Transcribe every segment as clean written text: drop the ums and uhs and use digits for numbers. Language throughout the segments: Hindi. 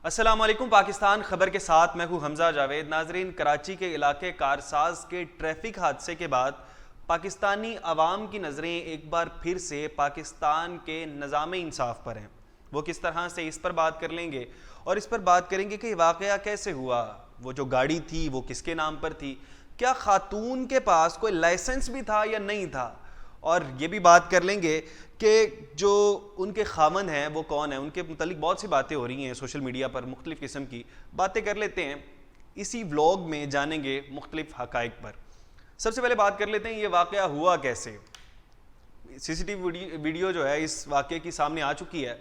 अस्सलाम वालेकुम। पाकिस्तान खबर के साथ मैं हूं हमजा जावेद। नाजरीन, कराची के इलाके कारसाज के ट्रैफिक हादसे के बाद पाकिस्तानी अवाम की नज़रें एक बार फिर से पाकिस्तान के निज़ाम इंसाफ पर हैं। वो किस तरह से, इस पर बात कर लेंगे और इस पर बात करेंगे कि वाक़या कैसे हुआ, वो जो गाड़ी थी वो किसके नाम पर थी, क्या खातून के पास कोई लाइसेंस भी था या नहीं था, और ये भी बात कर लेंगे कि जो उनके खामन हैं वो कौन है। उनके मुतालिक बहुत सी बातें हो रही हैं सोशल मीडिया पर, मुख्तलिफ़ किस्म की बातें कर लेते हैं। इसी व्लॉग में जानेंगे मुख्तलिफ़ हक़ाइक़ पर। सबसे पहले बात कर लेते हैं ये वाक़या हुआ कैसे। सीसीटीवी वीडियो जो है इस वाक़े की सामने आ चुकी है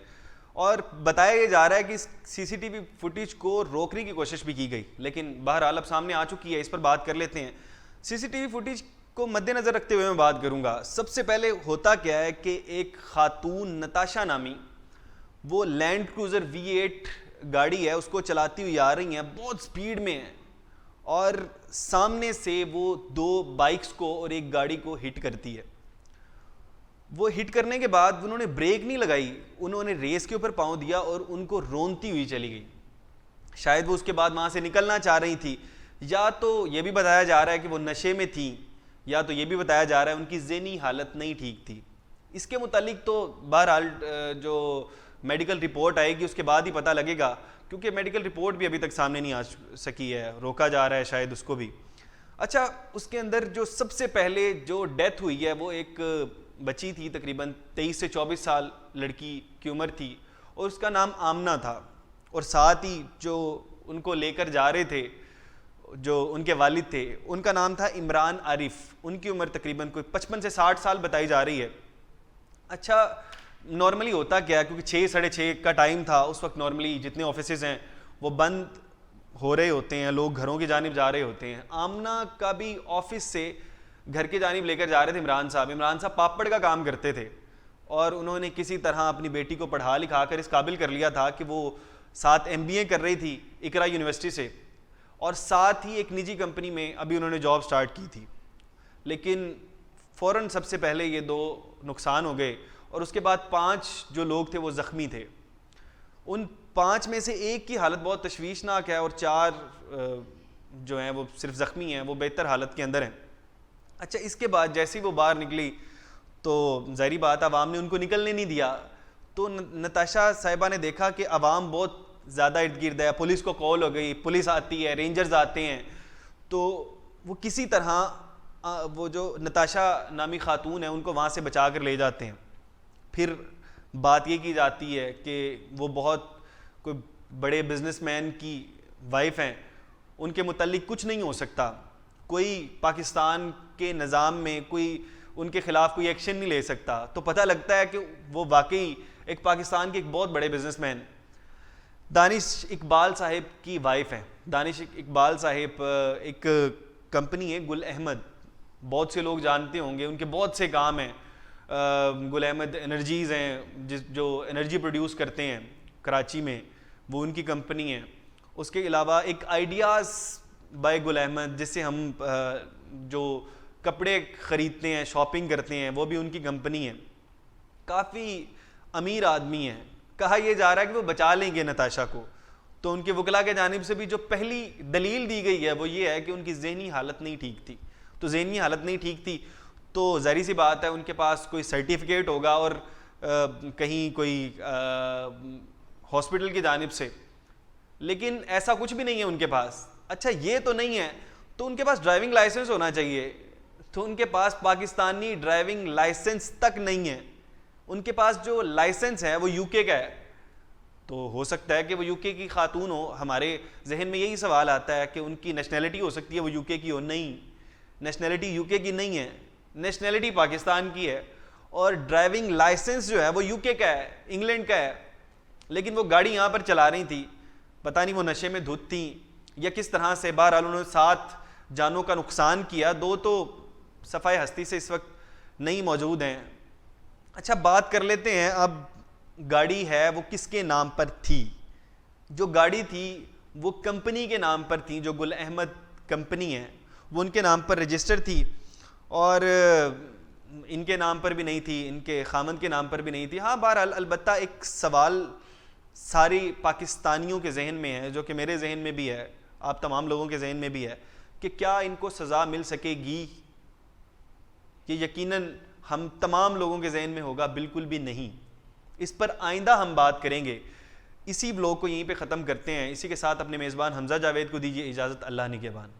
और बताया ये जा रहा है कि इस सीसीटीवी फुटेज को रोकने की कोशिश भी की गई, लेकिन बहरहाल अब सामने आ चुकी है। इस पर बात कर लेते हैं। सीसीटीवी फुटेज को मद्देनज़र रखते हुए मैं बात करूंगा। सबसे पहले होता क्या है कि एक खातून नताशा नामी, वो लैंड क्रूज़र V8 गाड़ी है, उसको चलाती हुई आ रही हैं, बहुत स्पीड में है, और सामने से वो दो बाइक्स को और एक गाड़ी को हिट करती है। वो हिट करने के बाद उन्होंने ब्रेक नहीं लगाई, उन्होंने रेस के ऊपर पाँव दिया और उनको रोनती हुई चली गई। शायद वो उसके बाद वहाँ से निकलना चाह रही थी, या तो ये भी बताया जा रहा है कि वो नशे में थी, या तो ये भी बताया जा रहा है उनकी ज़हनी हालत नहीं ठीक थी। इसके मुतालिक तो बहरहाल जो मेडिकल रिपोर्ट आएगी उसके बाद ही पता लगेगा, क्योंकि मेडिकल रिपोर्ट भी अभी तक सामने नहीं आ सकी है, रोका जा रहा है शायद उसको भी। अच्छा, उसके अंदर जो सबसे पहले जो डेथ हुई है वो एक बच्ची थी, तकरीबन 23 से 24 साल लड़की की उम्र थी, और उसका नाम आमना था। और साथ ही जो उनको लेकर जा रहे थे, जो उनके वालिद थे, उनका नाम था इमरान आरिफ। उनकी उम्र तकरीबन कोई 55 से 60 साल बताई जा रही है। अच्छा, नॉर्मली होता क्या है, क्योंकि 6 साढ़े 6 का टाइम था उस वक्त, नॉर्मली जितने ऑफिसेज हैं वो बंद हो रहे होते हैं, लोग घरों की जानिब जा रहे होते हैं। आमना का भी ऑफिस से घर की जानिब लेकर जा रहे थे इमरान साहब। इमरान साहब पापड़ का काम करते थे और उन्होंने किसी तरह अपनी बेटी को पढ़ा लिखा कर इस काबिल कर लिया था कि वो साथ MBA कर रही थी इकरा यूनिवर्सिटी से, और साथ ही एक निजी कंपनी में अभी उन्होंने जॉब स्टार्ट की थी। लेकिन फ़ौरन सबसे पहले ये 2 नुकसान हो गए, और उसके बाद 5 जो लोग थे वो ज़ख्मी थे। उन 5 में से एक की हालत बहुत तशवीशनाक है और 4 जो हैं वो सिर्फ ज़ख्मी हैं, वो बेहतर हालत के अंदर हैं। अच्छा, इसके बाद जैसे ही वो बाहर निकली तो ज़ाहिरी बात आवाम ने उनको निकलने नहीं दिया। तो नताशा साहिबा ने देखा कि आवाम बहुत ज़्यादा इर्द गिर्द है, पुलिस को कॉल हो गई, पुलिस आती है, रेंजर्स आते हैं, तो वो किसी तरह वो जो नताशा नामी खातून है उनको वहाँ से बचा कर ले जाते हैं। फिर बात ये की जाती है कि वो बहुत कोई बड़े बिजनेसमैन की वाइफ हैं, उनके मुतालिक कुछ नहीं हो सकता, कोई पाकिस्तान के निज़ाम में कोई उनके ख़िलाफ़ कोई एक्शन नहीं ले सकता। तो पता लगता है कि वो वाकई एक पाकिस्तान के एक बहुत बड़े बिजनेसमैन दानिश इकबाल साहिब की वाइफ हैं। दानिश इकबाल साहिब एक कंपनी है गुल अहमद, बहुत से लोग जानते होंगे, उनके बहुत से काम हैं। गुल अहमद एनर्जीज़ हैं जो एनर्जी प्रोड्यूस करते हैं कराची में, वो उनकी कंपनी है। उसके अलावा एक आइडियाज़ बाय गुल अहमद, जिससे हम जो कपड़े ख़रीदते हैं, शॉपिंग करते हैं, वो भी उनकी कंपनी है। काफ़ी अमीर आदमी हैं। कहा यह जा रहा है कि वो बचा लेंगे नताशा को। तो उनके वकला के जानिब से भी जो पहली दलील दी गई है वो ये है कि उनकी ज़हनी हालत नहीं ठीक थी। तो ज़हनी हालत नहीं ठीक थी तो ज़ाहिर सी बात है उनके पास कोई सर्टिफिकेट होगा और कहीं कोई हॉस्पिटल की जानिब से, लेकिन ऐसा कुछ भी नहीं है उनके पास। अच्छा, ये तो नहीं है तो उनके पास ड्राइविंग लाइसेंस होना चाहिए, तो उनके पास पाकिस्तानी ड्राइविंग लाइसेंस तक नहीं है। उनके पास जो लाइसेंस है वो यूके का है, तो हो सकता है कि वो यूके की खातून हो। हमारे जहन में यही सवाल आता है कि उनकी नेशनैलिटी हो सकती है वो यूके की हो। नहीं, नेशनैलिटी यूके की नहीं है, नेशनैलिटी पाकिस्तान की है, और ड्राइविंग लाइसेंस जो है वो यूके का है, इंग्लैंड का है। लेकिन वो गाड़ी यहाँ पर चला रही थी, पता नहीं वो नशे में धुत थी या किस तरह से। बहरहाल उन्होंने 7 जानों का नुकसान किया, 2 तो सफ़ाई हस्ती से इस वक्त नहीं मौजूद हैं। अच्छा, बात कर लेते हैं अब गाड़ी है वो किसके नाम पर थी। जो गाड़ी थी वो कंपनी के नाम पर थी, जो गुल अहमद कंपनी है वो उनके नाम पर रजिस्टर थी, और इनके नाम पर भी नहीं थी, इनके खामन के नाम पर भी नहीं थी। हाँ, बहरहाल अलबत्ता एक सवाल सारी पाकिस्तानियों के जहन में है, जो कि मेरे जहन में भी है, आप तमाम लोगों के जहन में भी है, कि क्या इनको सज़ा मिल सकेगी? ये यकीनन हम तमाम लोगों के जहन में होगा, बिल्कुल भी नहीं। इस पर आइंदा हम बात करेंगे। इसी ब्लॉग को यहीं पे ख़त्म करते हैं। इसी के साथ अपने मेज़बान हमज़ा जावेद को दीजिए इजाज़त। अल्लाह निगहबान।